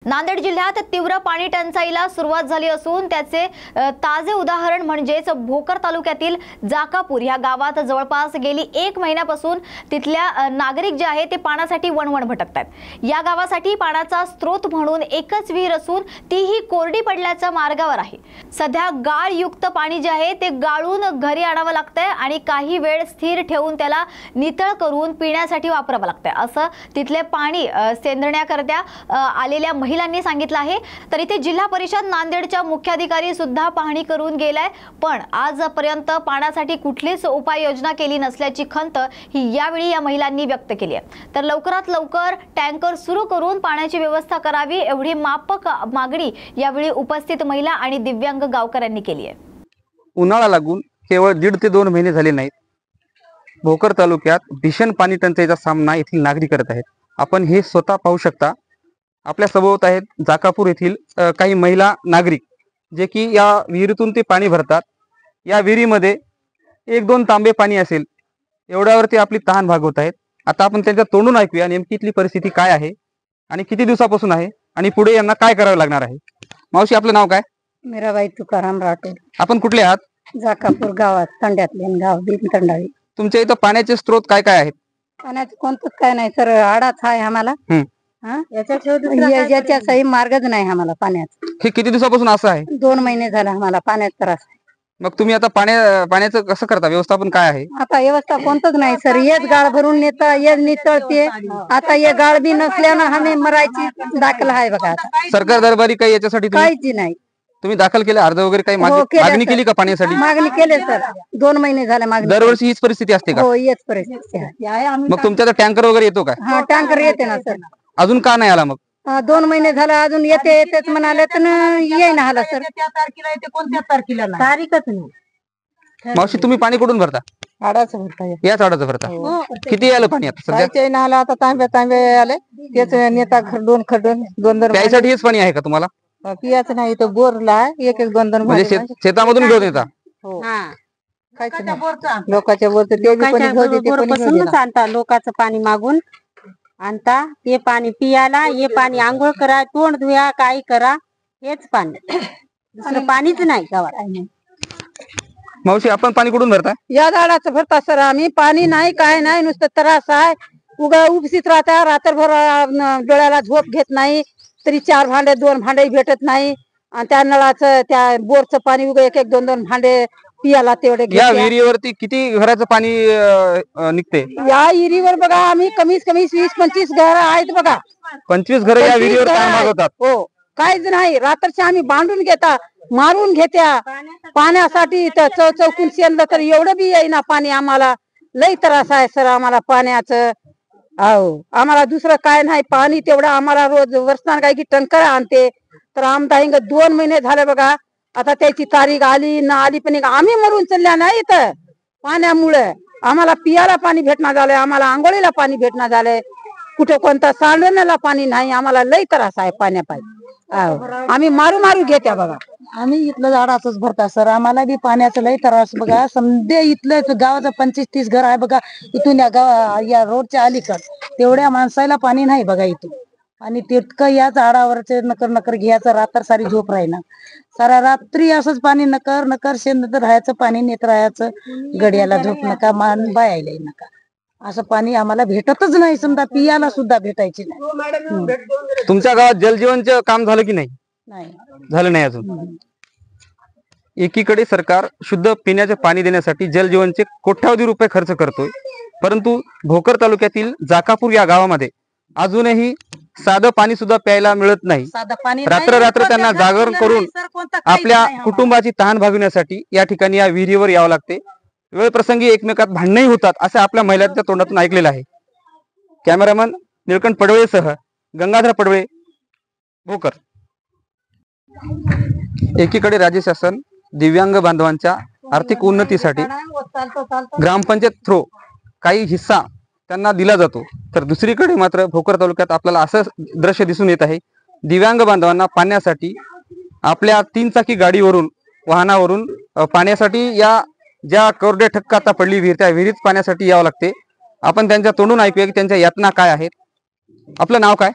नांदेड जिल्ह्यात तीव्र पाणी टंचाईला सुरुवात झाली असून त्याचे ताजे उदाहरण म्हणजेच भोकर तालुक्यातील जाकापूर या गावात जवळपास गेली 1 महिन्यापासून तिथल्या नागरिक जे आहे ते पाण्यासाठी वणवण भटकतात। या गावासाठी पाण्याचा स्रोत म्हणून एकच विहीर असून तीही कोरडी पडल्याच्या मार्गावर आहे। सध्या गाळयुक्त पाणी जे आहे ते गाळून घरी आणावं लागतंय आणि काही वेळ स्थिर ठेवून त्याला नितळ करून पिण्यासाठी वापरावं लागतंय असं तिथले पाणी सेंदण्याकरता आलेल्या महिलांनी सांगितलं आहे। तर इथे जिल्हा परिषद नांदेडच्या मुख्याधिकारी सुद्धा पाहणी करून गेलाय, पण आजपर्यंत पाण्यासाठी कुठलीच उपाययोजना केली नसल्याची खंत ही यावेळी या महिलांनी व्यक्त केली आहे। तर लवकरात लवकर टँकर सुरू करून पाण्याची व्यवस्था करावी एवढी माफक मागणी यावेळी उपस्थित महिला आणि दिव्यांग गावकऱ्यांनी केली आहे। उन्हाळा लागून केवळ 1.5 ते 2 महिने झाले नाहीत, भोकर तालुक्यात भीषण पाणी टंचाईचा सामना येथील नागरिक करत आहेत। आपण हे स्वतः पाहू शकता। आपल्या सभोवत आहेत जाकापूर येथील काही महिला नागरिक जे की या विहिरीतून ते पाणी भरतात। या विहिरीमध्ये 1-2 तांबे पाणी असेल एवढ्यावरती आपली तहान भागवत आहेत। आता आपण त्यांच्या तोंडून ऐकूया नेमकी इथली परिस्थिती काय आहे आणि किती दिवसापासून आहे आणि पुढे यांना काय करावं लागणार आहे। मावशी, आपलं नाव काय? मीराबाई तुकाराम राठोड। आपण कुठले आहात? जाकापूर गावात तंड्यातले गाव भीमतंडाळी। तुमच्या इथं पाण्याचे स्रोत काय काय आहेत? पाण्याचं कोणतंच काय नाही सर, आडाच आहे आम्हाला। याच्याचाही मार्गच नाही आम्हाला पाण्याचा। हे किती दिवसापासून असं आहे? 2 महिने झाले आम्हाला पाण्याचा त्रास आहे। मग तुम्ही आता पाण्याचं कसं करता? व्यवस्थापन काय आहे? आता व्यवस्था कोणतंच नाही सर, हेच गाळ भरून नेता हे नितळते। आता हे गाळ बी नसल्यानं आम्ही मरायची दाखल आहे बघा। सरकार दरबारी काही याच्यासाठी काहीच नाही। तुम्ही दाखल केले अर्ज वगैरे काही मागणी केली का पाण्यासाठी? मागणी केली सर, 2 महिने झाले मागणी। दरवर्षी हीच परिस्थिती असते का? हो, हीच परिस्थिती आहे। मग तुमच्याकडे टँकर वगैरे येतो का? हा, टँकर येते ना सर। अजून का नाही आला? मग 2 महिने झाले अजून येतेच म्हणाले तर येईना आला सर। त्या तारखेला येते, कोणत्या तारखेला तारीखच नाही। मावशी, तुम्ही पाणी कुठून भरता? आडाचं भरता। याच आडाचं भरता? किती आलं पाणी आता सध्या? आला आता तांबे आले, तेच नेता खरडून 2-2 प्यायसाठी हेच पाणी आहे का तुम्हाला? पियाच नाही तर बोरला 1-1-2-2 म्हणजे शेतामधून घेऊन येता? लोकांच्या बोरचं आणता, लोकांचं पाणी मागून आणता। ते पाणी पियाला, हे पाणी आंघोळ करा, तोंड धुया, काही करा, हेच पाणी, दुसरं पाणीच नाही गावात। मावशी, आपण पाणी कुठून भरता? या झाडाचं भरता सर आम्ही। पाणी नाही काय नाही, नुसतं त्रास आहे। उगा उपसीत राहता, रात्रभर डोळ्याला झोप घेत नाही, तरी 4 भांडे 2 भांडे भेटत नाही। आणि त्या नळाचं त्या बोरचं पाणी उगा 1-1-2-2 भांडे पियाला तेवढे। या विहिरीवरती किती घराचं पाणी निघते? या विहिरीवर बघा आम्ही कमीत कमी 20-25 घर आहेत बघा। 25 घर या विहिरीवर काम मागवतात? हो, काहीच नाही। रात्रच्या आम्ही बांधून घेता, मारून घेत्या पाण्यासाठी। चौकून शेणलं तर एवढं बी येईना पाणी। आम्हाला लई त्रास आहे सर आम्हाला पाण्याचं। हो, आम्हाला दुसरं काय नाही, पाणी तेवढं आम्हाला रोज वर्षान काय की टंकर आणते। तर आमदार 2 महिने झाले बघा, आता त्याची तारीख आली ना आली पण आम्ही मरून चालल्या नाही तर पाण्यामुळे। आम्हाला पियाला पाणी भेटणार झालंय, आम्हाला आंघोळीला पाणी भेटणार झालंय, कुठे कोणता सांडण्याला पाणी नाही। आम्हाला लई त्रास आहे पाण्यापायी। आम्ही मारू घेत्या बघा। आम्ही इथलं झाडाचंच भरता सर, आम्हाला बी पाण्याचं लई त्रास बघा। समजे इथलं गावाचं 25-30 घर आहे बघा। इथून या रोडच्या अलीकड तेवढ्या माणसाला पाणी नाही बघा इथून। आणि तितकं या झाडावरचे नकर घ्यायचं, रात्र सारी झोप राहीना, सारा रात्री असंच पाणी नकर शेंद राहायचं, पाणी नेत राहायचं, गड्याला झोप नका, मान बायायला नका, असं पाणी आम्हाला भेटतच नाही। समजा पियाला सुद्धा भेटायची नाही। तुमच्या गावात जलजीवनचं काम झालं की नाही? नाही झालं नाही अजून। एकीकडे सरकार शुद्ध पिण्याचे पाणी देण्यासाठी जलजीवनचे कोट्यावधी रुपये खर्च करतोय, परंतु भोकर तालुक्यातील जाकापूर या गावामध्ये अजूनही साधं पाणी सुद्धा प्यायला मिळत नाही। रात्र त्यांना जागरण करून आपल्या कुटुंबाची तहान भागवण्यासाठी या ठिकाणी या विहिरीवर यावं लागते। वेळ प्रसंगी एकमेकात भांडणही होतात असे आपल्या महिलांच्या तोंडातून ऐकलेलं आहे। कॅमेरामन निळकंठ पडवळेसह गंगाधर पडवळे, भोकर। एकीकडे राज्य शासन दिव्यांग बांधवांच्या आर्थिक उन्नतीसाठी ग्रामपंचायत थ्रो काही हिस्सा त्यांना दिला जातो, तर दुसरीकडे मात्र भोकर तालुक्यात आपल्याला असं दृश्य दिसून येत आहे। दिव्यांग बांधवांना पाण्यासाठी आपल्या 3 चाकी गाडीवरून वाहनावरून पाण्यासाठी या ज्या कोरड्या ठक्क आता पडली विहीर, त्या विहिरीत पाण्यासाठी यावं लागते। आपण त्यांच्या तोंडून ऐकूया की त्यांच्या यातना काय आहेत। आपलं नाव काय?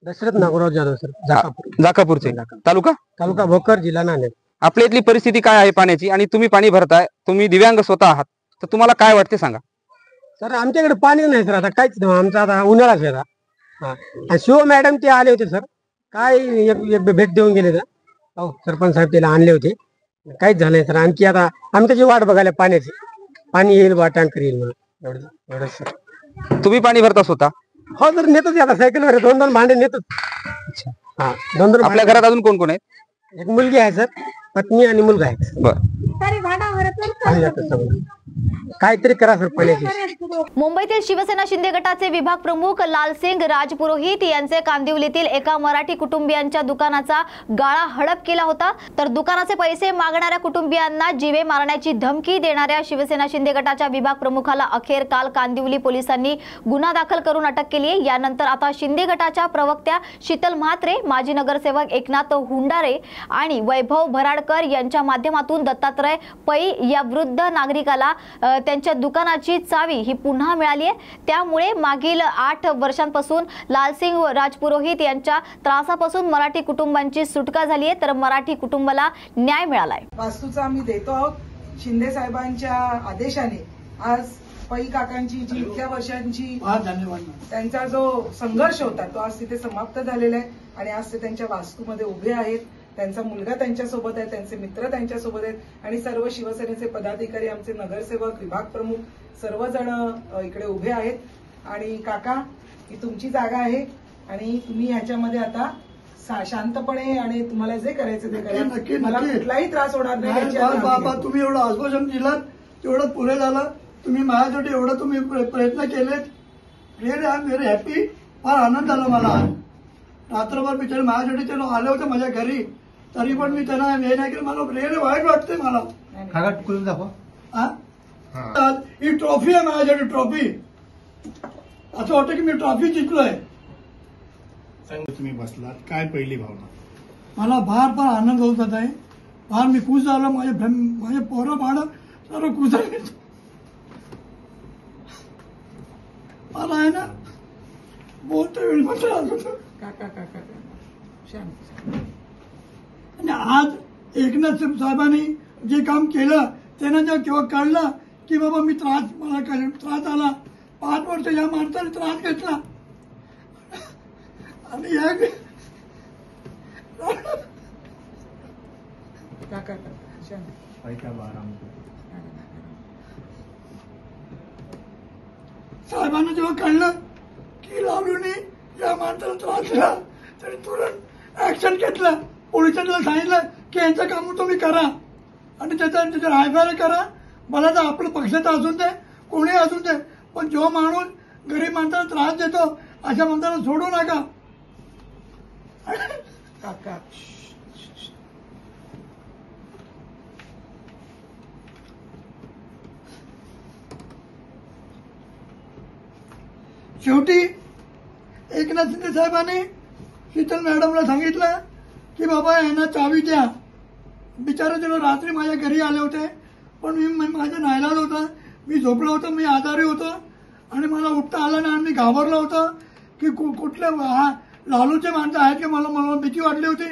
दशरथ नागोराव जाधव सर, जाकापूर जाकापूरचे तालुका तालुका भोकर, जिल्हा नांदेड. आपल्या इथली परिस्थिती काय आहे पाण्याची आणि तुम्ही पाणी भरताय, तुम्ही दिव्यांग स्वतः आहात, तर तुम्हाला काय वाटते सांगा. सर आमच्याकडे पाणी नाही सर, आता काहीच नाही. आमचा आता उन्हाळाच आहे आता. हा. आणि शिव मॅडम ते आले होते सर, काय एक भेट देऊन गेले तर. हो सरपंच साहेब त्याला आणले होते, काहीच झालं नाही सर. आणखी आता आम्ही त्याची वाट बघायला पाण्याची, पाणी येईल बा, टँकर येईल म्हणून. एवढं सर. तुम्ही पाणी भरता स्वतः? हो सर, नेतोच आता सायकलवर 2-2 भांडे नेतोच. हा 2-2 आपल्या घरात अजून कोण कोण आहेत? एक मुलगी आहे सर, पत्नी आणि मुलगा आहे. बर, काहीतरी करा सर पाण्याची. मुंबईतील शिवसेना शिंदे गटाचे विभाग प्रमुख लालसिंग राजपुरोहित यांचे कांदिवलीतील एका मराठी कुटुंबियांच्या दुकानाचा गाळा हडप केला होता. तर दुकानाचे पैसे मागणाऱ्या कुटुंबियांना जीवे मारण्याची धमकी देणाऱ्या शिवसेना शिंदे गटाच्या विभाग प्रमुखाला अखेर काल कांदिवली पोलिसांनी गुन्हा दाखल करून अटक केली आहे. यानंतर आता शिंदे गटाच्या प्रवक्त्या शीतल म्हात्रे, माजी नगरसेवक एकनाथ हुंडारे आणि वैभव भराडकर यांच्या माध्यमातून दत्तात्रय पै या वृद्ध नागरिकाला त्यांच्या दुकानाची चावी ही पुन्हा मिळाली आहे. त्यामुळे मागील 8 वर्षांपासून लालसिंग राजपुरोहित यांच्या त्रासापासून मराठी कुटुंबांची सुटका झाली आहे, तर मराठी कुटुंबाला न्याय मिळाला आहे. वास्तूचा आम्ही देतो आहोत. शिंदे साहेबांच्या आदेशाने आज पै काकांची जी इतक्या वर्षांची त्यांचा जो संघर्ष होता तो आज तिथे समाप्त झालेला आहे आणि आज ते त्यांच्या वास्तूमध्ये उभे आहेत. त्यांचा मुलगा त्यांच्यासोबत आहे, त्यांचे मित्र त्यांच्यासोबत आहेत आणि सर्व शिवसेनेचे पदाधिकारी, आमचे नगरसेवक, विभाग प्रमुख सर्वजण इकडे उभे आहेत. आणि काका, ही तुमची जागा आहे आणि तुम्ही ह्याच्यामध्ये आता शांतपणे आणि तुम्हाला जे करायचं ते करा. मला कुठलाही त्रास होणार नाही. बाबा तुम्ही एवढं आश्वासन दिलं तेवढं पुरे झालं. तुम्ही माझ्यासाठी एवढं तुम्ही प्रयत्न केलेत. Really I am very happy. फार आनंद झाला मला. रात्रभर बिचारे माझ्यासाठी ते आले होते माझ्या घरी, तरी पण मी त्यांना हे नाही केलं. मला रिअली वाईट वाटते मला. करून दाखवा. ही ट्रॉफी आहे माझ्यासाठी, ट्रॉफी. असं वाटतं की मी ट्रॉफी जिंकलोय. तुम्ही बसलात, काय पहिली भावना? मला फार फार आनंद होत आहे. फार मी खुश झालो. माझे पोरं बाळ सर्व खुश आहे. मला आहे ना बोलतो वेळ म्हटलं आलं. काका काका शांत. आणि आज एकनाथ साहेबांनी जे काम केलं त्यांना जेव्हा कळलं की बाबा मी मला त्रास आला, 5 वर्ष या माणसाने त्रास घेतला आणि काका शांत. साहेबांना जेव्हा कळलं की लालूने या माणसाला त्रास दिला तरी तुरंत ऍक्शन घेतलं. पोलिसांना सांगितलं की यांचं काम तुम्ही करा आणि त्याच्या हायफाय करा. मला तर आपलं पक्षाचा असून दे, कोणी असून दे, पण जो माणूस गरीब माणसाला त्रास देतो अशा माणसाला सोडू नका. काका शेवटी एकनाथ शिंदे साहेबांनी शीतल मॅडमला सांगितलं की बाबा यांना चावी द्या. बिचारे जेव्हा रात्री माझ्या घरी आले होते, पण मी माझा नाईलाज होता. मी झोपलो होतो, मी आजारी होतो आणि मला उठता आलं नाही. मी घाबरलो होतो की कुठल्या लालूचे माणसं आहेत की मला भीती वाटली होती,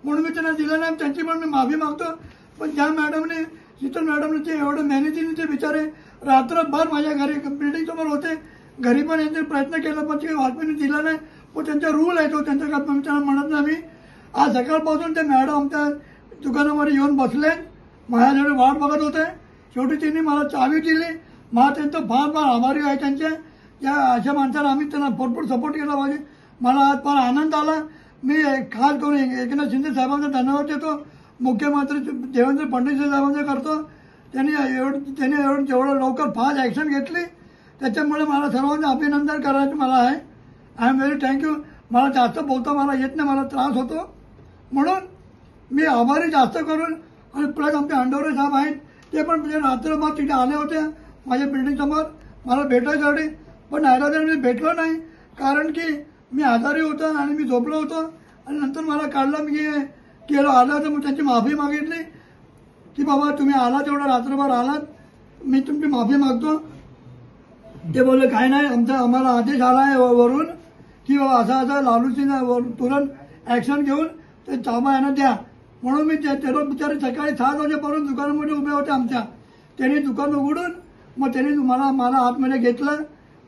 म्हणून मी त्यांना दिलं नाही. त्यांची पण मी माफी मागतो. पण ज्या मॅडमने, शीतल मॅडमने ते एवढं मेहनतीने ते बिचारे रात्रभर माझ्या घरी बिल्डिंग समोर होते, घरी पण यांनी प्रयत्न केला पण ते वाटपीने दिला नाही. पण त्यांचा रूल आहे तो, त्यांचा त्यांना म्हणत नाही मी. आज सकाळपासून ते मॅडम आमच्या दुकानामध्ये येऊन बसले, माझ्याकडे वाट बघत होते. शेवटी त्यांनी मला चावी दिली. मला त्यांचं फार फार आभारी आहे त्यांचे. या अशा माणसाला आम्ही त्यांना भरपूर सपोर्ट केला पाहिजे. मला आज फार आनंद आला. मी खास करून एकनाथ शिंदे साहेबांचा धन्यवाद देतो. मुख्यमंत्री देवेंद्र फडणवीस साहेबांचा करतो. त्यांनी जेवढं लवकर फास्ट ऍक्शन घेतली त्याच्यामुळे मला सर्वांचं अभिनंदन करायचं मला आहे. I am very thank you. मला जास्त बोलता मला येत नाही, मला त्रास होतो, म्हणून मी आभारी जास्त करून. आणि प्लस आमचे अंडोरे साहेब आहेत, ते पण म्हणजे रात्रभर तिथे आले होते माझ्या बिल्डिंग समोर मला भेटायसाठी. पण नायराजन मी भेटलो नाही कारण की मी आजारी होतो आणि मी झोपलो होतो. आणि नंतर मला काढलं मी केलं आलं होतं. मग त्यांची माफी मागितली की बाबा तुम्ही आलात, एवढा रात्रभर आलात, मी तुमची माफी मागतो. ते बोलले काय नाही, आम्हाला आदेश आला आहे वरून की बाबा असं लालूसिंग तुरंत ऍक्शन घेऊन ते ताबा यांना द्या. म्हणून मी ते लोक बिचारे सकाळी 7 वाजेपर्यंत दुकानामध्ये उभे होते आमच्या. त्यांनी दुकान उघडून मग त्यांनी मला आतमध्ये घेतलं.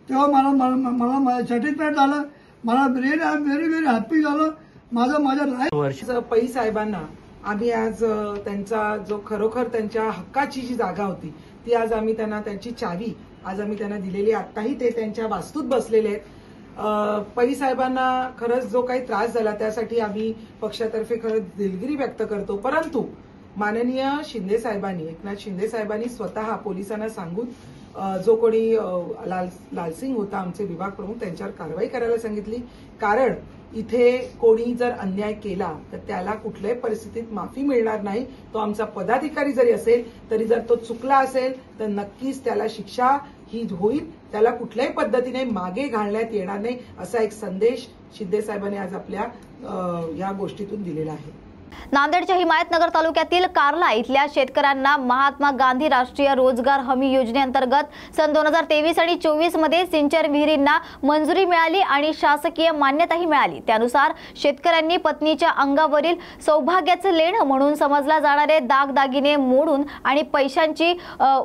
तेव्हा मला सॅटिस्फाईड झालं. मला व्हेरी व्हेरी हॅपी झालं. माझ्या लाईफ पै साहेबांना आम्ही आज त्यांचा जो खरोखर त्यांच्या हक्काची जी जागा होती ती आज आम्ही त्यांना त्यांची चावी आज आम्ही त्यांना दिलेली. आत्ताही ते त्यांच्या वास्तूत बसलेले आहेत. पै साहेबांना खरंच जो काही त्रास झाला त्यासाठी आम्ही पक्षातर्फे खरंच दिलगिरी व्यक्त करतो. परंतु माननीय शिंदे साहेबांनी एकनाथ शिंदे साहेबांनी स्वतः पोलिसांना सांगून जो कोणी लालसिंग होता आमचे विभाग प्रमुख त्यांच्यावर कारवाई करायला सांगितली. कारण इथे कोणी जर अन्याय केला तर त्याला कुठल्याही परिस्थितीत माफी मिळणार नाही. तो आमचा पदाधिकारी जरी असेल तरी जर तो चुकला असेल तर नक्कीच त्याला शिक्षा ही होईल. त्याला कुठल्याही पद्धतीने मागे घालण्यात येणार नाही असा एक संदेश शिंदे साहेबांनी आज आपल्या या गोष्टीतून दिलेला आहे. नांदेडच्या हिमायतनगर तालुक्यातील कार्ला इथल्या शेतकऱ्यांना महात्मा गांधी राष्ट्रीय रोजगार हमी योजनेअंतर्गत सन 2023 आणि 24 मध्ये सिंचन विहिरींना मंजुरी मिळाली आणि शासकीय मान्यताही मिळाली. त्यानुसार शेतकऱ्यांनी पत्नीच्या अंगावरील सौभाग्याचे लेणं म्हणून समजला जाणारे दागदागिने मोडून आणि पैशांची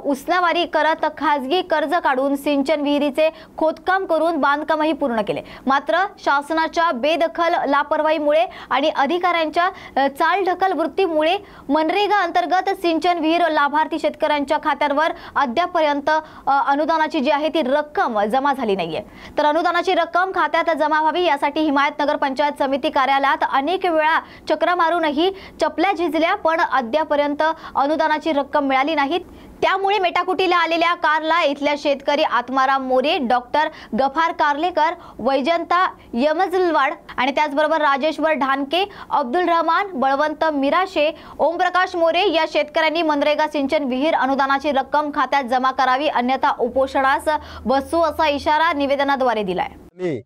उसनावारी करत खासगी कर्ज काढून सिंचन विहिरीचे खोदकाम करून बांधकामही पूर्ण केले. मात्र शासनाच्या बेदखल लापरवाहीमुळे आणि अधिकाऱ्यांच्या चालढकल वृत्तीमुळे मनरेगा अंतर्गत सिंचन विहीर लाभार्थी शेतकऱ्यांच्या खात्यावर अद्यापर्यंत अनुदानाची जी आहे ती रक्कम जमा झाली नाहीये. तर अनुदानाची रक्कम खात्यात जमा व्हावी यासाठी हिमायतनगर पंचायत समिती कार्यालयात अनेक वेळा चक्रा मारूनही चपल्या झिजल्या पण अद्यापर्यंत अनुदानाची रक्कम मिळाली नाही. त्यामुळे मेटाकुटीला आलेल्या कार्ला इथल्या शेतकरी आत्माराम मोरे, डॉक्टर गफार कार्लेकर, वैजंता यमजलवाड आणि त्याचबरोबर राजेश्वर ढानके, अब्दुल रहमान, बळवंत मिराशे, ओमप्रकाश मोरे या शेतकऱ्यांनी मनरेगा सिंचन विहीर अनुदानाची रक्कम खात्यात जमा करावी अन्यथा उपोषणास बसू असा इशारा निवेदनाद्वारे दिलाय. मी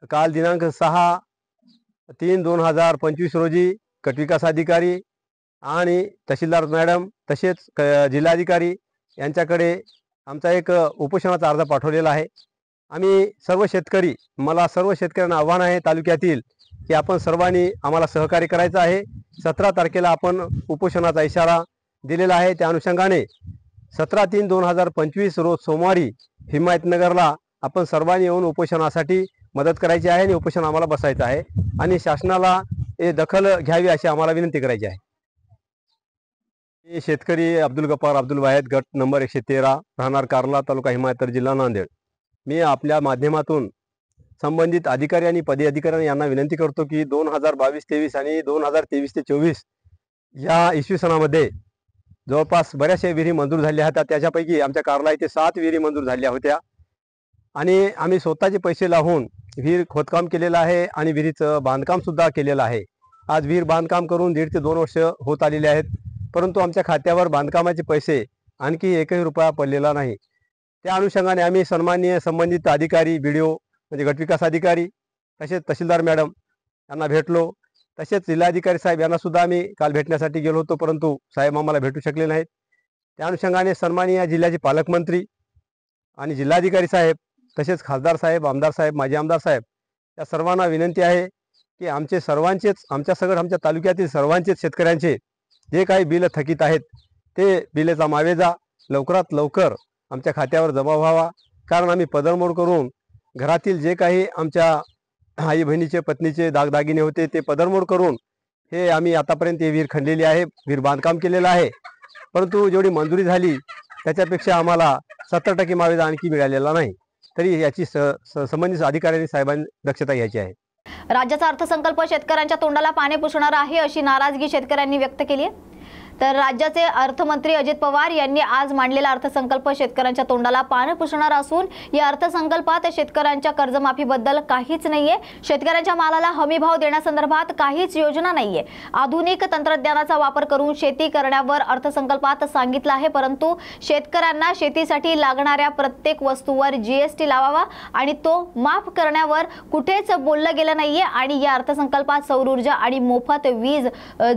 काल दिनांक 6/3/2025 रोजी गटविकास अधिकारी आणि तहसीलदार मॅडम तसेच जिल्हाधिकारी यांच्याकडे आमचा एक उपोषणाचा अर्ज पाठवलेला आहे. आम्ही सर्व शेतकरी मला सर्व शेतकऱ्यांना आव्हान आहे तालुक्यातील की आपण सर्वांनी आम्हाला सहकार्य करायचं आहे. 17 तारखेला आपण उपोषणाचा इशारा दिलेला आहे. त्या अनुषंगाने 17/3/2025 रोज सोमवारी हिमायतनगरला आपण सर्वांनी येऊन उपोषणासाठी मदत करायची आहे आणि उपोषण आम्हाला बसायचं आहे आणि शासनाला हे दखल घ्यावी अशी आम्हाला विनंती करायची आहे. मी शेतकरी अब्दुल गफार अब्दुल वाहेद, गट नंबर 113, राहणार कार्ला, तालुका हिमायतनगर, जिल्हा नांदेड. मी आपल्या माध्यमातून संबंधित अधिकारी आणि पदाधिकाऱ्यांना यांना विनंती करतो की 2022-23 आणि 2023-24 या इसवी सणामध्ये जवळपास बऱ्याचशा विहिरी मंजूर झाल्या होत्या. त्याच्यापैकी आमच्या कार्ला इथे 7 विहिरी मंजूर झाल्या होत्या आणि आम्ही स्वतःचे पैसे लावून विहीर खोदकाम केलेलं आहे आणि विहिरीचं बांधकाम सुद्धा केलेलं आहे. आज विहीर बांधकाम करून 1.5 ते 2 वर्ष होत आलेले आहेत, परंतु आमच्या खात्यावर बांधकामाचे पैसे आणखी 1ही रुपया पडलेला नाही. त्या अनुषंगाने आम्ही सन्माननीय संबंधित अधिकारी, BDO म्हणजे गटविकास अधिकारी तसेच तहसीलदार मॅडम यांना भेटलो. तसेच जिल्हाधिकारी साहेब यांना सुद्धा आम्ही काल भेटण्यासाठी गेलो होतो, परंतु साहेब आम्हाला भेटू शकले नाहीत. त्या अनुषंगाने सन्माननीय जिल्ह्याचे पालकमंत्री आणि जिल्हाधिकारी साहेब तसेच खासदार साहेब, आमदार साहेब, माजी आमदार साहेब या सर्वांना विनंती आहे की आमच्या तालुक्यातील सर्वांचेच शेतकऱ्यांचे जे काही बिल थकीत आहेत ते बिलेचा मावेजा लवकरात लवकर आमच्या खात्यावर जमा व्हावा. कारण आम्ही पदरमोड करून घरातील जे काही आमच्या आई बहिणीचे पत्नीचे दागदागिने होते ते पदरमोड करून हे आम्ही आतापर्यंत ही विहीर खणलेली आहे, विहीर बांधकाम केलेलं आहे. परंतु जेवढी मंजुरी झाली त्याच्यापेक्षा आम्हाला 70% मावेजा आणखी मिळालेला नाही. तरी याची संबंधित अधिकाऱ्यांनी साहेबांनी दक्षता घ्यायची आहे. राज्याचा अर्थसंकल्प शेतकऱ्यांच्या तोंडाला पाणी पुसणारा आहे अशी नाराजगी शेतकऱ्यांनी व्यक्त केली आहे. तर राज्याचे अर्थमंत्री अजित पवार यांनी आज मांडलेला अर्थसंकल्प शेतकऱ्यांच्या तोंडाला पाणी पुसणारा असून या अर्थसंकल्पात शेतकऱ्यांच्या कर्जमाफीबद्दल काहीच नाहीये. शेतकऱ्यांच्या मालाला हमीभाव देण्यासंदर्भात काहीच योजना नाहीये. आधुनिक तंत्रज्ञानाचा वापर करून शेती करण्यावर अर्थसंकल्पात सांगितलं आहे, परंतु शेतकऱ्यांना शेतीसाठी लागणाऱ्या प्रत्येक वस्तूवर GST लावावा आणि तो माफ करण्यावर कुठेच बोललं गेलं नाहीये. आणि या अर्थसंकल्पात सौर ऊर्जा आणि मोफत वीज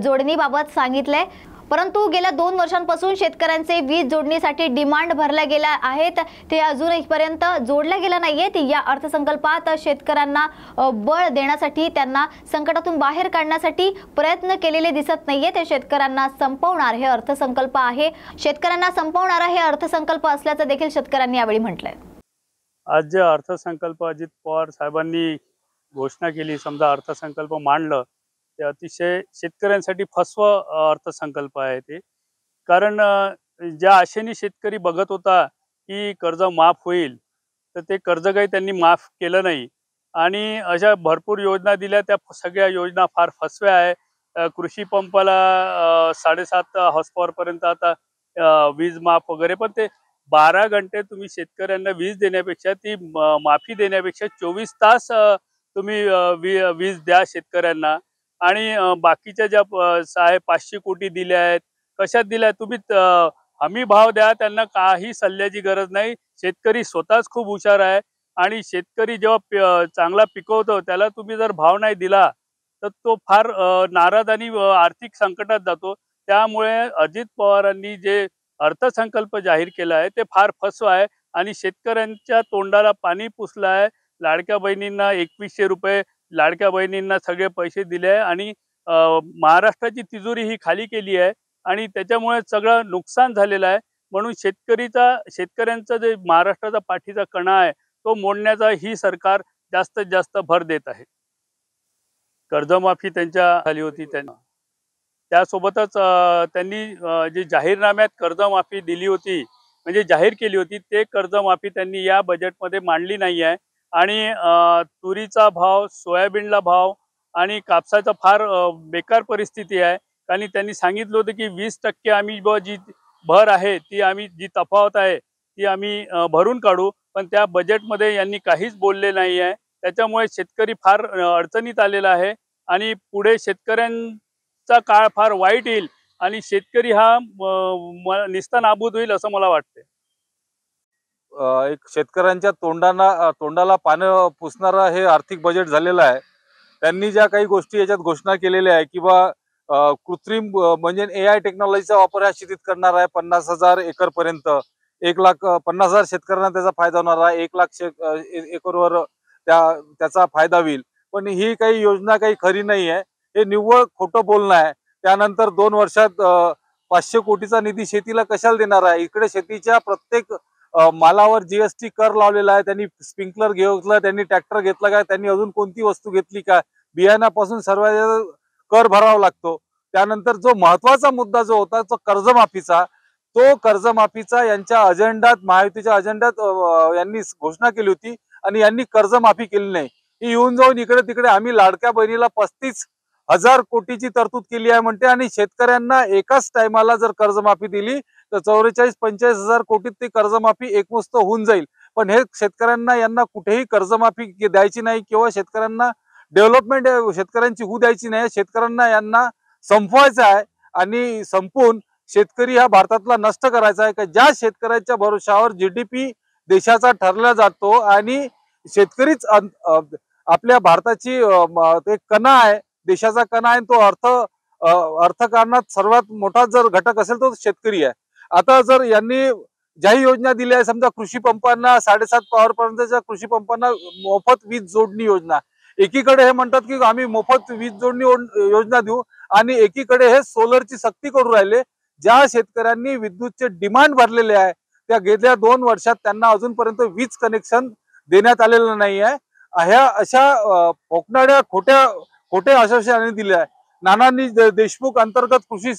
जोडणीबाबत सांगितलंय. परंतु गेल्या 2 वर्षांपासून शेतकऱ्यांचे वीज जोडणीसाठी डिमांड भरल्या गेल्या आहेत, ते अजूनपर्यंत जोडल्या गेल्या नाहीयेत। या अर्थसंकल्पात शेतकऱ्यांना बळ देण्यासाठी, त्यांना संकटातून बाहेर काढण्यासाठी प्रयत्न केलेले दिसत नाहीयेत। शेतकऱ्यांना संपवणार हे अर्थसंकल्प आहे, शेतकऱ्यांना संपवणारा हे अर्थसंकल्प असल्याचं देखील शेतकऱ्यांनी यावेळी म्हटलंय। आज जे अर्थसंकल्प अजित पवार साहेबांनी घोषणा केली, समजा अर्थसंकल्प मांडलं, ते अतिशय शेतकऱ्यांसाठी फसवा अर्थसंकल्प आहे ते। कारण ज्या आशेने शेतकरी बघत होता की कर्ज माफ होईल, तर ते कर्ज काही त्यांनी माफ केलं नाही आणि अशा भरपूर योजना दिल्या, त्या सगळ्या योजना फार फसव्या आहे। कृषी पंपाला 7.5 हॉर्स पॉवर पर्यंत आता वीज माफ वगैरे, पण ते 12 घंटे तुम्ही शेतकऱ्यांना वीज देण्यापेक्षा, ती माफी देण्यापेक्षा 24 तास तुम्ही वीज द्या शेतकऱ्यांना। आणि बाकीच्या ज्या 500 कोटी दिल्या आहेत, कशात दिल्या? तुम्ही हमी भाव द्या, त्यांना काही सल्ल्याची गरज नाही। शेतकरी स्वतःच खूप हुशार आहे आणि शेतकरी जेव्हा चांगला पिकवतो, त्याला तुम्ही जर भाव नाही दिला तर तो फार नाराज आणि आर्थिक संकटात जातो। त्यामुळे अजित पवारांनी जे अर्थसंकल्प जाहीर केला आहे ते फार फसवा आहे आणि शेतकऱ्यांच्या तोंडाला पाणी पुसलं आहे। लाडक्या बहिणींना 2100 रुपये, लाडक्या बहिणींना सगळे पैसे दिले आहे आणि महाराष्ट्राची तिजोरी ही खाली केली आहे आणि त्याच्यामुळे सगळं नुकसान झालेलं आहे। म्हणून शेतकऱ्यांचा जे महाराष्ट्राचा पाठीचा कणा आहे, तो मोडण्याचा ही सरकार जास्तीत जास्त भर देत आहे। कर्जमाफी त्यांच्या झाली होती, त्यासोबतच त्यांनी जे जाहीरनाम्यात कर्जमाफी दिली होती, म्हणजे जाहीर केली होती, ते कर्जमाफी त्यांनी या बजेटमध्ये मांडली नाही आहे। आणि तुरीचा भाव, सोयाबीनला भाव आणि कापसाचा फार बेकार परिस्थिती आहे। आणि त्यांनी सांगितलं होतं की 20% आम्ही जी भर आहे, ती आम्ही, जी तफावत आहे ती आम्ही भरून काढू, पण त्या बजेटमध्ये यांनी काहीच बोलले नाही आहे। त्याच्यामुळे शेतकरी फार अडचणीत आलेला आहे आणि पुढे शेतकऱ्यांचा काळ फार वाईट येईल आणि शेतकरी हा निस्ता नाबूद होईल असं मला वाटते। एक शेतकऱ्यांच्या तोंडाला पानं पुसणारा हे आर्थिक बजेट झालेलं आहे। त्यांनी ज्या काही गोष्टी याच्यात घोषणा केलेल्या आहे किंवा कृत्रिम म्हणजे AI टेक्नॉलॉजीचा वापर हा शेतीत करणार आहे, 50,000 एकर पर्यंत 1,50,000 शेतकऱ्यांना त्याचा फायदा होणार आहे, 1,00,000 एकरवर त्याचा फायदा होईल। पण ही काही योजना काही खरी नाही आहे, हे निव्वळ खोटं बोलणं आहे। त्यानंतर 2 वर्षात 500 कोटीचा निधी शेतीला कशाला देणार आहे? इकडे शेतीच्या प्रत्येक मालावर GST कर लावलेला आहे। त्यांनी स्प्रिंकलर घेतलं, त्यांनी ट्रॅक्टर घेतला का, त्यांनी अजून कोणती वस्तू घेतली का? बियाण्यापासून सर्व कर भरावा लागतो। त्यानंतर जो महत्वाचा मुद्दा जो होता तो कर्जमाफीचा, तो कर्जमाफीचा यांच्या अजेंडात, महायुतीच्या अजेंडात यांनी घोषणा केली होती आणि यांनी कर्जमाफी केली नाही। ही येऊन जाऊन इकडे तिकडे आम्ही लाडक्या बहिणीला 35,000 कोटीची तरतूद केली आहे म्हणते आणि शेतकऱ्यांना एकाच टायमाला जर कर्जमाफी दिली तर 44-45,000 कोटीत ती कर्जमाफी एकमुस्त होऊन जाईल। पण हे शेतकऱ्यांना, यांना कुठेही कर्जमाफी द्यायची नाही किंवा शेतकऱ्यांना डेव्हलपमेंट शेतकऱ्यांची होऊ द्यायची नाही। शेतकऱ्यांना यांना संपवायचं आहे आणि संपून शेतकरी हा भारतातला नष्ट करायचा आहे। का ज्या शेतकऱ्याच्या भरोशावर GDP देशाचा ठरला जातो आणि शेतकरीच आपल्या भारताची एक कणा आहे, देशाचा कणा आहे, तो अर्थकारणात सर्वात मोठा जर घटक असेल तो शेतकरी आहे। आता जर यांनी ज्याही योजना दिल्या आहे, समजा कृषी पंपांना 7.5 पॉवर पर्यंतच्या कृषी पंपांना मोफत वीज जोडणी योजना, एकीकडे हे म्हणतात की आम्ही मोफत वीज जोडणी योजना देऊ आणि एकीकडे हे सोलरची सक्ती करू राहिले। ज्या शेतकऱ्यांनी विद्युतचे डिमांड भरलेले आहे, त्या गेल्या 2 वर्षात त्यांना अजूनपर्यंत वीज कनेक्शन देण्यात आलेलं नाही आहे। ह्या अशा पोकणाऱ्या खोटे आश्वासनांनी दिले आहे। नानांनी देशमुख अंतर्गत कृषी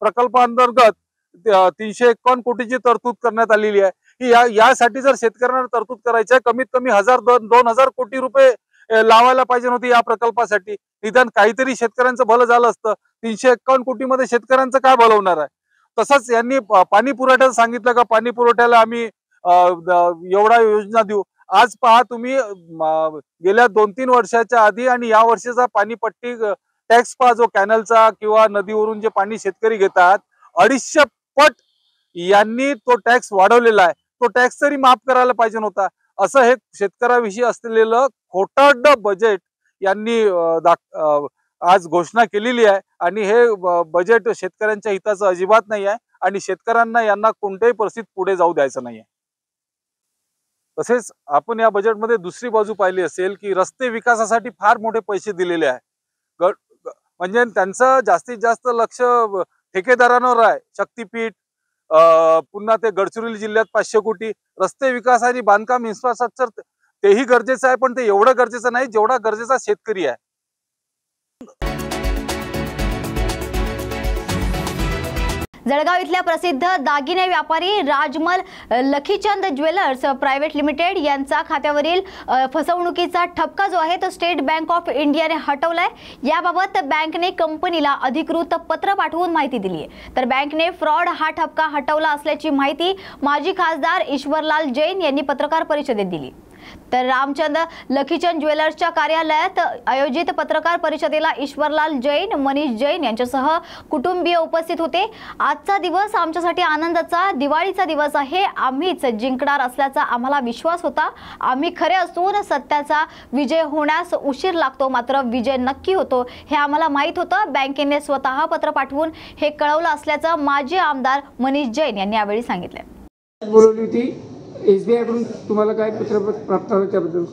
प्रकल्पांतर्गत 351 कोटीची तरतूद करण्यात आलेली आहे। ही यासाठी जर शेतकऱ्यांना तरतूद करायची आहे, कमीत कमी 1,000-2,000 कोटी रुपये लावायला पाहिजे होते या प्रकल्पासाठी। निदान काहीतरी शेतकऱ्यांचं भलं झालं असतं। 351 कोटीमध्ये शेतकऱ्यांचं काय भलं होणार आहे? तसंच यांनी पाणी पुरवठ्याचं सांगितलं का पाणी पुरवठ्याला आम्ही एवढा योजना देऊ। आज पहा तुम्ही, गेल्या 2-3 वर्षाच्या आधी आणि या वर्षीचा पाणीपट्टी टॅक्स पहा, जो कॅनलचा किंवा नदीवरून जे पाणी शेतकरी घेतात, 250 पट यांनी तो टॅक्स वाढवलेला आहे। तो टॅक्स तरी माफ करायला पाहिजे होता। असं हे शेतकऱ्याविषयी असलेलं खोटारड बजेट यांनी आज घोषणा केलेली आहे आणि हे बजेट शेतकऱ्यांच्या हिताचं अजिबात नाही आहे आणि शेतकऱ्यांना यांना कोणत्याही परिस्थितीत पुढे जाऊ द्यायचं नाही आहे. तसेच आपण या बजेटमध्ये दुसरी बाजू पाहिली असेल की रस्ते विकासासाठी फार मोठे पैसे दिलेले आहे. म्हणजे त्यांचं जास्तीत जास्त लक्ष ठेकेदारांवर आहे. शक्तीपीठ, पुन्हा ते गडचिरोली जिल्ह्यात 500 कोटी रस्ते विकास आणि बांधकाम इन्फ्रास्ट्रक्चर तेही गरजेचं आहे, पण ते एवढं गरजेचं नाही जेवढा गरजेचा शेतकरी आहे. जळगाव इथल्या प्रसिद्ध दागिने व्यापारी Rajmal Lakhichand jewellers private limited यांचा खात्यावरील फसवणुकीचा ठपका जो आहे तो स्टेट बँक ऑफ इंडियाने हटवलाय. याबाबत बँकेने कंपनीला अधिकृत पत्र पाठवून माहिती दिली आहे. तर बँकेने फ्रॉड हा ठपका हटवला असल्याची माहिती माजी खासदार ईश्वरलाल जैन यांनी पत्रकार परिषदेत दिली. तर रामचंद लखीचंद ज्वेलर्सच्या कार्यालयात आयोजित पत्रकार परिषदेला ईश्वरलाल जैन, मनीष जैन यांच्यासह कुटुंबीय उपस्थित होते. आजचा दिवस आमच्यासाठी आनंदाचा, दिवाळीचा दिवस आहे. आम्हीच जिंकणार असल्याचा आम्हाला विश्वास होता. आम्ही खरे असून सत्याचा विजय होण्यास उशीर लागतो, मात्र विजय नक्की होतो हे आम्हाला माहीत होतं. बँकेने स्वतः पत्र पाठवून हे कळवलं असल्याचं माजी आमदार मनीष जैन यांनी यावेळी सांगितलं. बोलवली होती SBI कडून तुम्हाला काय पत्र प्राप्त झालं त्याबद्दल?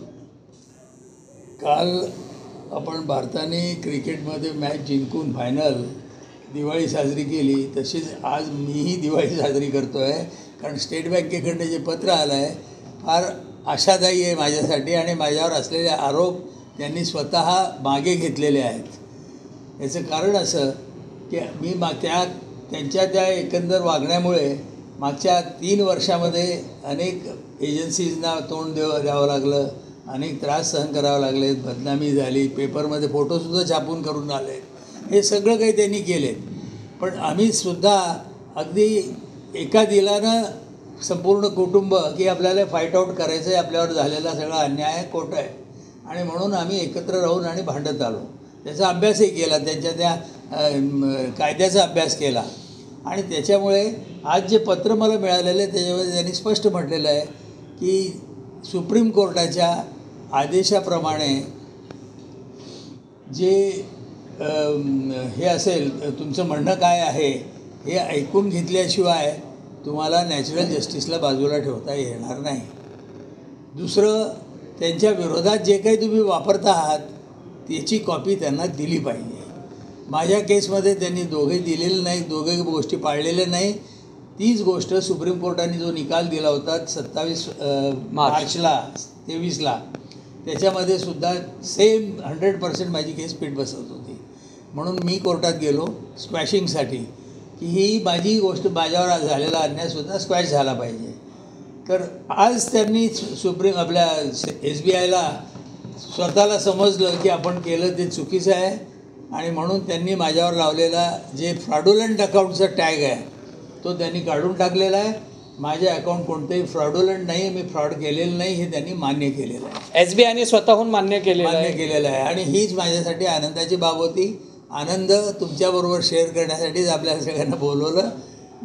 काल आपण भारताने क्रिकेटमध्ये मॅच जिंकून फायनल दिवाळी साजरी केली, तशीच आज मीही दिवाळी साजरी करतो आहे. कारण स्टेट बँकेकडनं जे पत्र आलं आहे फार आशादायी आहे माझ्यासाठी आणि माझ्यावर असलेले आरोप त्यांनी स्वतः मागे घेतलेले आहेत. याचं कारण असं की मी त्यांच्या त्या एकंदर वागण्यामुळे मागच्या 3 वर्षामध्ये अनेक एजन्सीजना तोंड द्यावं लागलं, अनेक त्रास सहन करावं लागले, बदनामी झाली, पेपरमध्ये फोटोसुद्धा छापून करून आले. हे सगळं काही त्यांनी केले. पण आम्हीसुद्धा अगदी एका दिलानं संपूर्ण कुटुंब की आपल्याला फाईट आऊट करायचं आहे, आपल्यावर झालेला सगळा अन्याय आहे, खोटं आहे आणि म्हणून आम्ही एकत्र राहून आणि भांडत आलो. त्याचा अभ्यासही केला, त्यांच्या त्या कायद्याचा अभ्यास केला आणि त्याच्यामुळे आज जे पत्र मला मिळालेलं आहे त्याच्यामध्ये त्यांनी स्पष्ट म्हटलेलं आहे की सुप्रीम कोर्टाच्या आदेशाप्रमाणे जे हे असेल, तुमचं म्हणणं काय आहे हे ऐकून घेतल्याशिवाय तुम्हाला नॅचरल जस्टिसला बाजूला ठेवता येणार नाही. दुसरं, त्यांच्या विरोधात जे काही तुम्ही वापरता आहात त्याची कॉपी त्यांना दिली पाहिजे. माझ्या केसमध्ये त्यांनी दोघे दिलेले नाही, दोघे गोष्टी पाळलेल्या नाही. तीच गोष्ट सुप्रीम कोर्टाने जो निकाल दिला होता 27 मार्चला 23ला, त्याच्यामध्ये सुद्धा सेम 100% माझी केस फिट बसत होती. म्हणून मी कोर्टात गेलो स्क्वॅशिंगसाठी की ही माझी गोष्ट, माझ्यावर झालेला अन्यायसुद्धा स्क्वॅश झाला पाहिजे. तर आज त्यांनी आपल्या SBIला स्वतःला समजलं की आपण केलं ते चुकीचं आहे आणि म्हणून त्यांनी माझ्यावर लावलेला जे फ्रॉडुलंट अकाउंटचा टॅग आहे तो त्यांनी काढून टाकलेला आहे. माझे अकाउंट कोणतेही फ्रॉडुलंट नाही, मी फ्रॉड केलेलं नाही हे त्यांनी मान्य केलेलं आहे. SBIने स्वतःहून मान्य केलेलं आहे आणि हीच माझ्यासाठी आनंदाची बाब होती. आनंद तुमच्याबरोबर शेअर करण्यासाठीच आपल्या सगळ्यांना बोलवलं.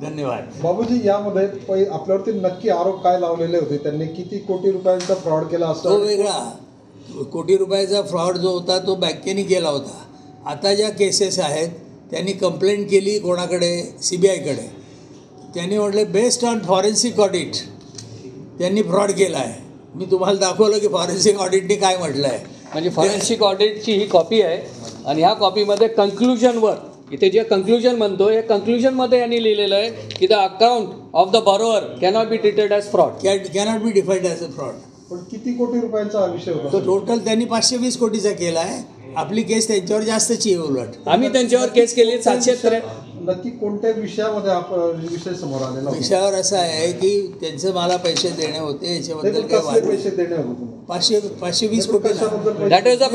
धन्यवाद. बाबूजी, यामध्ये आपल्यावरती नक्की आरोप काय लावलेले होते? त्यांनी किती कोटी रुपयांचा फ्रॉड केला असतो? तो वेगळा कोटी रुपयाचा फ्रॉड जो होता तो बँकेने केला होता. आता ज्या केसेस आहेत त्यांनी कंप्लेंट केली कोणाकडे? CBIकडे. त्यांनी म्हटलं बेस्ड ऑन फॉरेन्सिक ऑडिट त्यांनी फ्रॉड केला आहे. मी तुम्हाला दाखवलं की फॉरेन्सिक ऑडिटने काय म्हटलं आहे. म्हणजे फॉरेन्सिक ऑडिटची ही कॉपी आहे आणि ह्या कॉपीमध्ये कन्क्लुजनवर, इथे जे कन्क्लुजन म्हणतो या कन्क्लुजनमध्ये यांनी लिहिलेलं आहे की the account of the borrower cannot be treated as fraud, cannot be defined as a fraud. पण किती कोटी रुपयांचा हा विषय होता? तो टोटल त्यांनी 520 कोटीचा केला आहे. आपली केस त्यांच्यावर जास्तची आहे. उलट आम्ही त्यांच्यावर केस केली 700. नक्की कोणत्या विषयामध्ये विषय समोर आलेला? विषयावर असं आहे की त्यांचं मला पैसे देणे होते, याच्याबद्दल काय पैसे देणे होते? 520 कोटी. दॅट इज अ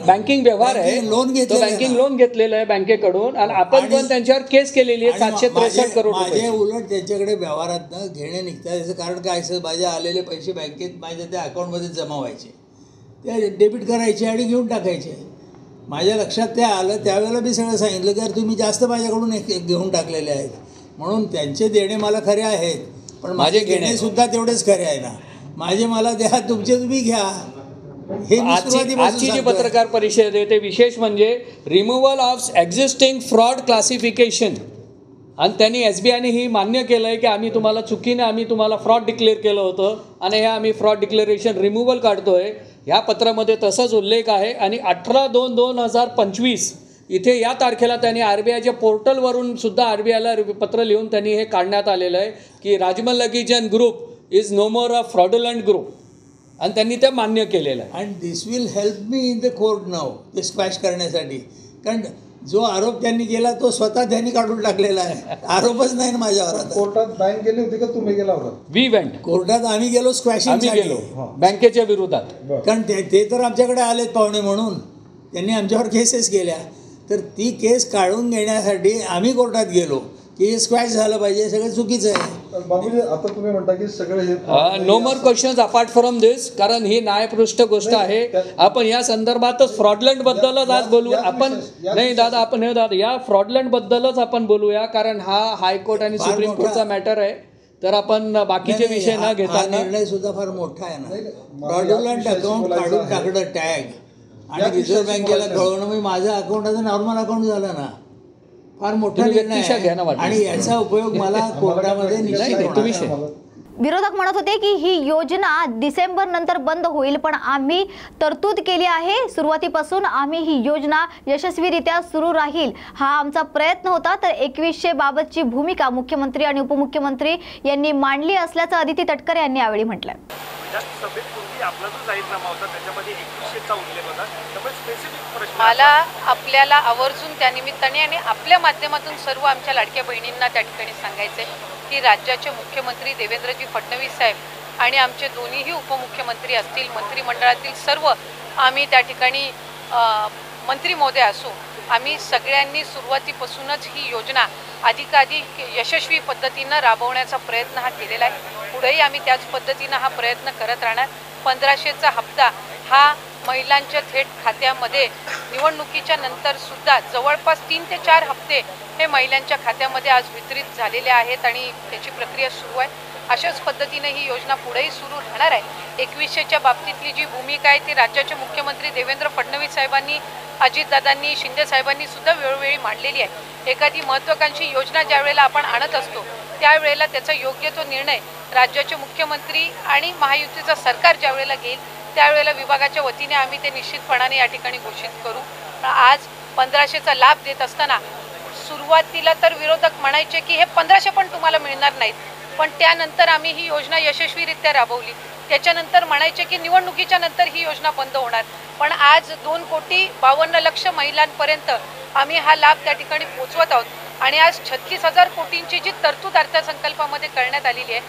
बँकिंग व्यवहार आहे. लोन बँकिंग लोन घेतलेलं आहे बँकेकडून आणि आपण पण त्यांच्यावर केस केलेली आहे 763 करोड रुपये. माझे उलट त्यांच्याकडे व्यवहारात घेणे निघतात. याचं कारण काय असं, माझे आलेले पैसे बँकेत माझ्या त्या अकाउंटमध्ये जमा व्हायचे, ते डेबिट करायचे आणि घेऊन टाकायचे. माझ्या लक्षात ते आलं त्यावेळेला मी सगळं सांगितलं की तुम्ही जास्त माझ्याकडून घेऊन टाकलेले आहेत. म्हणून त्यांचे देणे मला खरे आहेत, पण माझे घेणे सुद्धा तेवढेच खरे आहे ना. माझे मला द्या, तुमचे तुम्ही घ्या. हे मी सुरुवातीपासून आजची जी सांगतोय. पत्रकार परिषद आहे ते विशेष म्हणजे removal of existing fraud classification, आणि त्यांनी SBIने ही मान्य केलं आहे की आम्ही तुम्हाला फ्रॉड डिक्लेअर केलं होतं आणि हे आम्ही फ्रॉड डिक्लेरेशन रिमूव्हल काढतोय. ह्या पत्रामध्ये तसाच उल्लेख आहे. आणि 18/2/2025 इथे या तारखेला त्यांनी RBIच्या पोर्टलवरून सुद्धा RBIला पत्र लिहून त्यांनी हे काढण्यात आलेलं आहे की राजमल लकीजन group is no more a fraudulent group, आणि त्यांनी ते मान्य केलेलं आहे. And this will help me in the court now ते स्क्वॅश करण्यासाठी, कारण जो आरोप त्यांनी केला तो स्वतः त्यांनी काढून टाकलेला आहे. आरोपच नाही ना माझ्यावर. आता कोर्टात बँक गेली होती का तुम्ही गेला होता? वी वेंट कोर्टात आम्ही गेलो स्क्वॅशिंग गेलो बँकेच्या विरोधात, कारण ते तर आमच्याकडे आलेत पाहुणे म्हणून त्यांनी आमच्यावर केसेस केल्या. तर ती केस काढून घेण्यासाठी आम्ही कोर्टात गेलो की स्क्वॅश झालं पाहिजे. हे सगळं चुकीचं आहे. बाबूजी, आता तुम्ही म्हणता की सगळे हे no more questions apart from this, कारण ही न्यायपृष्ठ गोष्ट आहे. आपण या संदर्भातच फ्रॉडलंट बद्दलच आज बोलू. आपण नाही दादा, आपण हे दादा या फ्रॉडलंट बद्दलच आपण बोलूया, कारण हा हायकोर्ट आणि सुप्रीम कोर्टचा मॅटर आहे. तर आपण बाकीचे विषय न घेता निर्णय सुद्धा फार मोठा आहे ना. फ्रॉडुलंट अकाउंट काढून टाकणं टॅग आणि रिझर्व्ह बँकेला कळवणं म्हणजे माझं अकाउंट आता नॉर्मल अकाउंट झालं ना. फार मोठा निर्णय आहे आणि याचा उपयोग मला कोर्टामध्ये निश्चित होणार. विरोधक म्हणत होते की ही योजना डिसेंबर नंतर बंद होईल, पण आम्ही तरतूद केली आहे. सुरुवातीपासून आम्ही ही योजना यशस्वीरित्या सुरू राहील हा आमचा प्रयत्न होता. तर 2100 बाबतची भूमिका मुख्यमंत्री आणि उपमुख्यमंत्री यांनी मांडली असल्याचं अदिती तटकरे यांनी यावेळी म्हटलं. आपला जो जाहीरनामा होता त्याच्यामध्ये 2100चा उल्लेख होता, त्यामुळे स्पेसिफिक प्रश्न मला आपल्याला आवर्जून त्यानिमित्ताने आणि आपल्या माध्यमातून सर्व आमच्या लाडक्या बहिणींना त्या ठिकाणी सांगायचे की राज्याचे मुख्यमंत्री देवेंद्रजी फडणवीस साहेब आणि आमचे दोन्हीही उपमुख्यमंत्री असतील, मंत्रिमंडळातील सर्व आम्ही त्या ठिकाणी मंत्री महोदय असू, आम्ही सगळ्यांनी सुरुवातीपासूनच ही योजना अधिकाधिक यशस्वी पद्धतीनं राबवण्याचा प्रयत्न हा केलेला आहे. पुढेही आम्ही त्याच पद्धतीनं हा प्रयत्न करत राहणार. 1500चा हप्ता हा महिलांच्या थेट खात्यामध्ये निवडणुकीच्या नंतर सुद्धा जवळपास 3 ते 4 हप्ते हे महिलांच्या खात्यामध्ये आज वितरित झालेले आहेत आणि त्याची प्रक्रिया सुरू आहे. अशाच पद्धतीने ही योजना पुढेही सुरू राहणार आहे. 2100च्या बाबतीतली जी भूमिका आहे ती राज्याचे मुख्यमंत्री देवेंद्र फडणवीस साहेबांनी, अजितदादांनी, शिंदे साहेबांनी सुद्धा वेळोवेळी मांडलेली आहे. एखादी महत्त्वाकांक्षी योजना ज्या वेळेला आपण आणत असतो त्यावेळेला त्याचा योग्य तो निर्णय राज्याचे मुख्यमंत्री आणि महायुतीचं सरकार ज्या वेळेला घेईल त्यावेळेला विभागाच्या वतीने आम्ही ते निश्चितपणाने या ठिकाणी घोषित करू. आज 1500चा लाभ देत असताना सुरुवातीला तर विरोधक म्हणायचे की हे 1500 पण तुम्हाला मिळणार नाहीत, पण त्यानंतर आम्ही ही योजना यशस्वीरित्या राबवली. त्याच्यानंतर म्हणायचे की निवडणुकीच्या नंतर ही योजना बंद होणार, पण आज 2,52,00,000 महिलांपर्यंत आम्ही हा लाभ त्या ठिकाणी पोहोचवत आहोत. आणि आज 36,000 कोटींची जी तरतूद अर्थसंकल्पामध्ये करण्यात आलेली आहे,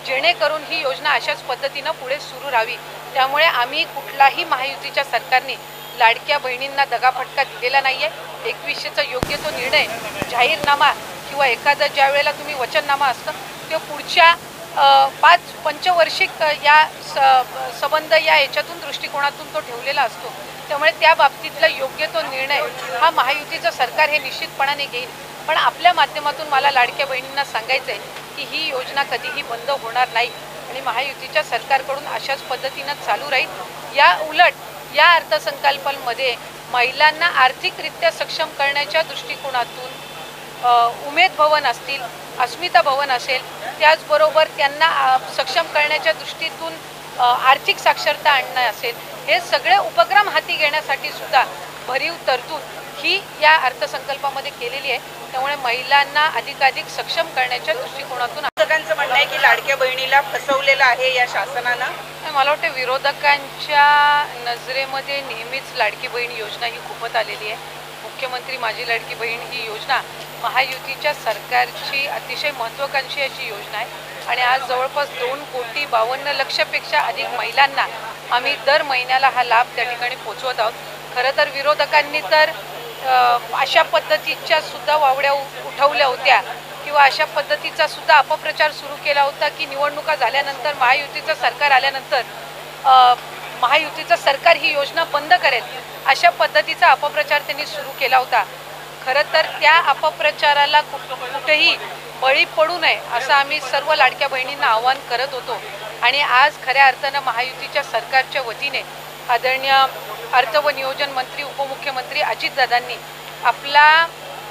जेणेकरून ही योजना अशाच पद्धतीनं पुढे सुरू राहावी. त्यामुळे आम्ही कुठलाही महायुतीच्या सरकारने लाडक्या बहिणींना दगाफटका दिलेला नाही आहे. 2100चा योग्य तो निर्णय, जाहीरनामा किंवा एखादा ज्या वेळेला तुम्ही वचननामा असतं ते पुढच्या 5 पंचवार्षिक या संबंध या याच्यातून दृष्टिकोनातून तो ठेवलेला असतो. त्यामुळे त्या बाबतीतला योग्य तो निर्णय हा महायुतीचं सरकार हे निश्चितपणाने घेईल. पण आपल्या माध्यमातून मला लाडक्या बहिणींना सांगायचं आहे की ही योजना कधीही बंद होणार नाही आणि महायुतीच्या सरकारकडून अशाच पद्धतीनं चालू राहील. या उलट या अर्थसंकल्पामध्ये महिलांना आर्थिकरित्या सक्षम करण्याच्या दृष्टिकोनातून उमेद भवन असतील, अस्मिता भवन असेल, त्याचबरोबर त्यांना सक्षम करण्याच्या दृष्टीतून आर्थिक साक्षरता आणणं असेल, हे सगळे उपक्रम हाती घेण्यासाठी सुद्धा भरीव तरतूद ही या अर्थसंकल्पामध्ये केलेली आहे. त्यामुळे महिलांना अधिकाधिक सक्षम करण्याच्या दृष्टिकोनातून विरोधकांचं म्हणणं आहे की लाडक्या बहिणीला फसवलेलं आहे या शासनानं. मला वाटतं विरोधकांच्या नजरेमध्ये नेहमीच लाडकी बहीण योजना ही खूपच आलेली आहे. मुख्यमंत्री माझी लाडकी बहीण ही योजना महायुतीच्या सरकारची अतिशय महत्त्वाकांक्षी अशी योजना आहे आणि आज जवळपास 2,52,00,000पेक्षा अधिक महिलांना आम्ही दर महिन्याला हा लाभ त्या ठिकाणी पोचवत आहोत. खरं तर विरोधकांनी तर अशा पद्धतीच्या सुद्धा वावड्या उठवल्या होत्या किंवा अशा पद्धतीचा सुद्धा अपप्रचार सुरू केला होता की निवडणुका झाल्यानंतर महायुतीचं सरकार आल्यानंतर महायुतीचं सरकार ही योजना बंद करेल, अशा पद्धतीचा अपप्रचार त्यांनी सुरू केला होता. खरं तर त्या अपप्रचाराला कुठेही बळी पडू नये असं आम्ही सर्व लाडक्या बहिणींना आवाहन करत होतो आणि आज खऱ्या अर्थानं महायुतीच्या सरकारच्या वतीने आदरणीय अर्थ व नियोजन मंत्री उपमुख्यमंत्री अजितदादांनी आपला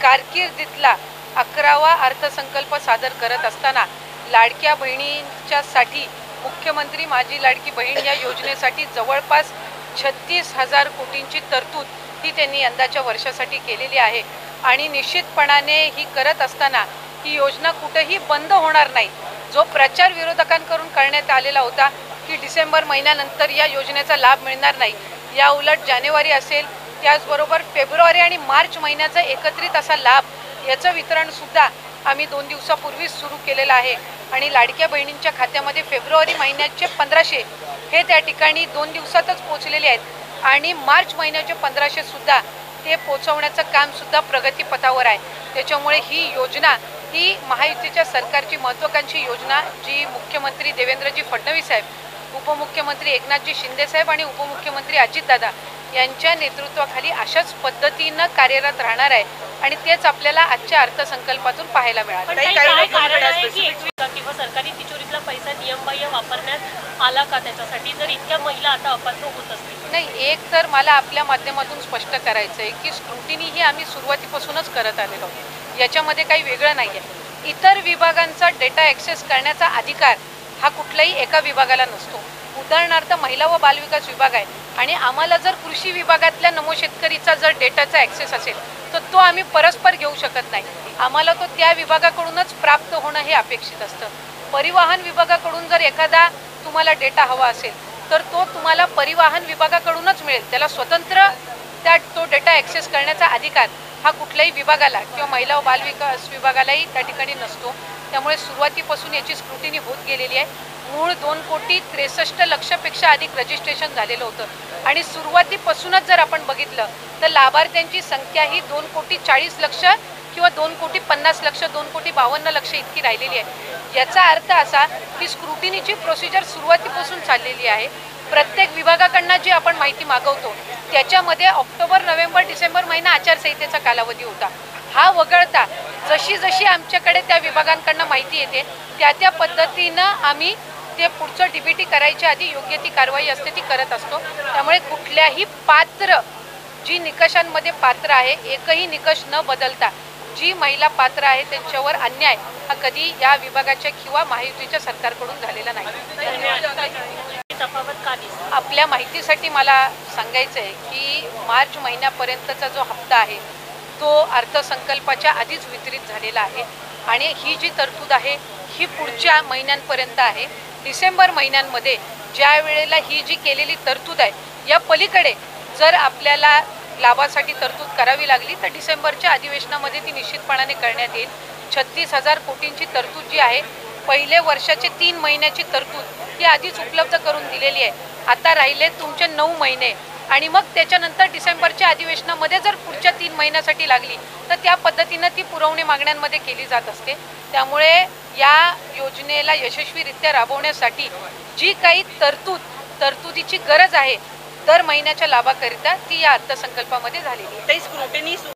कारकिर्दीतला 11वा अर्थसंकल्प सादर करत असताना लाडक्या बहिणींच्यासाठी मुख्यमंत्री माझी लाडकी बहीण या योजनेसाठी जवळपास 36,000 कोटींची तरतूद ही त्यांनी यंदाच्या वर्षासाठी केलेली आहे आणि निश्चितपणाने ही करत असताना ही योजना कुठेही बंद होणार नाही। जो प्रचार विरोधकांकडून करण्यात आलेला होता की डिसेंबर महिन्यानंतर या योजनेचा लाभ मिळणार नाही, या उलट जानेवारी असेल त्याचबरोबर फेब्रुवारी आणि मार्च महिन्याचा एकत्रित असा लाभ याचं वितरण सुद्धा आम्ही 2 दिवसापूर्वीच सुरू केलेलं आहे आणि लाडक्या बहिणींच्या खात्यामध्ये फेब्रुवारी महिन्याचे 1500 हे त्या ठिकाणी 2 दिवसातच पोहोचलेले आहेत आणि मार्च महिन्याचे 1500 सुद्धा ते पोहोचवण्याचं काम सुद्धा प्रगतीपथावर आहे। त्याच्यामुळे ही योजना ही महायुतीच्या सरकारची महत्त्वाकांक्षी योजना जी मुख्यमंत्री देवेंद्रजी फडणवीस साहेब, उपमुख्यमंत्री एकनाथजी शिंदे साहेब आणि उपमुख्यमंत्री अजितदादा यांच्या नेतृत्वाखाली अशाच पद्धतीनं कार्यरत राहणार आहे आणि तेच आपल्याला आजच्या अर्थसंकल्पातून पाहायला मिळालं। किंवा सरकारी तिजोरीतला पैसा नियमबाह्य वापरण्यात आला का त्याच्यासाठी, जर इतक्या महिला आता अपात्र होत असतील? नाही, एक तर मला आपल्या माध्यमातून स्पष्ट करायचं आहे की स्क्रुटिनी ही आम्ही सुरुवातीपासूनच करत आलेलो आहोत, याच्यामध्ये काही वेगळं नाही आहे। इतर विभागांचा डेटा ॲक्सेस करण्याचा अधिकार हा कुठल्याही एका विभागाला नसतो। उदाहरणार्थ महिला व बालविकास विभाग आहे आणि आम्हाला जर कृषी विभागातल्या नमो शेतकरीचा जर डेटाचा ॲक्सेस असेल तर तो आम्ही परस्पर घेऊ शकत नाही, आम्हाला तो त्या विभागाकडूनच प्राप्त होणं हे अपेक्षित असतं। परिवहन विभागाकडून जर एखादा तुम्हाला डेटा हवा असेल तर तो तुम्हाला परिवहन विभागाकडूनच मिळेल, त्याला स्वतंत्र तो डेटा ॲक्सेस करण्याचा अधिकार हा कुठल्याही विभागाला किंवा महिला व बालविकास विभागालाही त्या ठिकाणी नसतो। त्यामुळे सुरुवातीपासून याची स्क्रुटिनी होत गेलेली आहे। मूळ 2,63,00,000पेक्षा अधिक रजिस्ट्रेशन झालेलं होतं आणि सुरुवातीपासूनच जर आपण बघितलं तर लाभार्थ्यांची संख्या ही 2,40,00,000 किंवा 2,50,00,000 2,52,00,000 इतकी राहिलेली आहे। याचा अर्थ असा की स्क्रुटिनीची प्रोसिजर सुरुवातीपासून चाललेली आहे। प्रत्येक विभागाकडनं जी आपण माहिती मागवतो त्याच्यामध्ये ऑक्टोबर, नोव्हेंबर, डिसेंबर महिना आचारसंहितेचा कालावधी होता। हा वगळता जशी जशी आमच्याकडे त्या विभागांकडनं माहिती येते त्या पद्धतीनं आम्ही ते पुढचं DBT करायच्या आधी योग्य ती कारवाई असते ती करत असतो। त्यामुळे कुठल्याही पात्र जी निकषांमध्ये पात्र आहे एकही निकष न बदलता जी महिला पात्र आहे त्यांच्यावर अन्याय हा कधी या विभागाच्या किंवा महायुतीच्या सरकारकडून झालेला नाही। आपल्या माहितीसाठी मला सांगायचं आहे की मार्च महिन्यापर्यंतचा जो हप्ता आहे तो अर्थसंकल्पाच्या आधीच वितरित झालेला आहे आणि ही जी तरतूद आहे ही पुढच्या महिन्यांपर्यंत आहे। डिसेंबर महिन्यांमध्ये ज्या वेळेला ही जी केलेली तरतूद आहे या पलीकडे जर आपल्याला लाभासाठी तरतूद करावी लागली तर डिसेंबरच्या अधिवेशनामध्ये ती निश्चितपणाने करण्यात येईल। 36,000 कोटींची तरतूद जी आहे पहिले वर्षाचे 3 महिन्याची तरतूद ही आधीच उपलब्ध करून दिलेली आहे। आता राहिले तुमचे 9 महिने आणि मग त्याच्यानंतर डिसेंबरच्या अधिवेशनामध्ये जर पुढच्या 3 महिन्यासाठी लागली तर त्या पद्धतीनं ती पुरवणी मागण्यांमध्ये केली जात असते। त्यामुळे या योजनेला यशस्वीरित्या राबवण्यासाठी जी काही तरतुदीची गरज आहे दर महिन्याच्या लाभाकरिता ती या अर्थसंकल्पामध्ये झालेली आहे।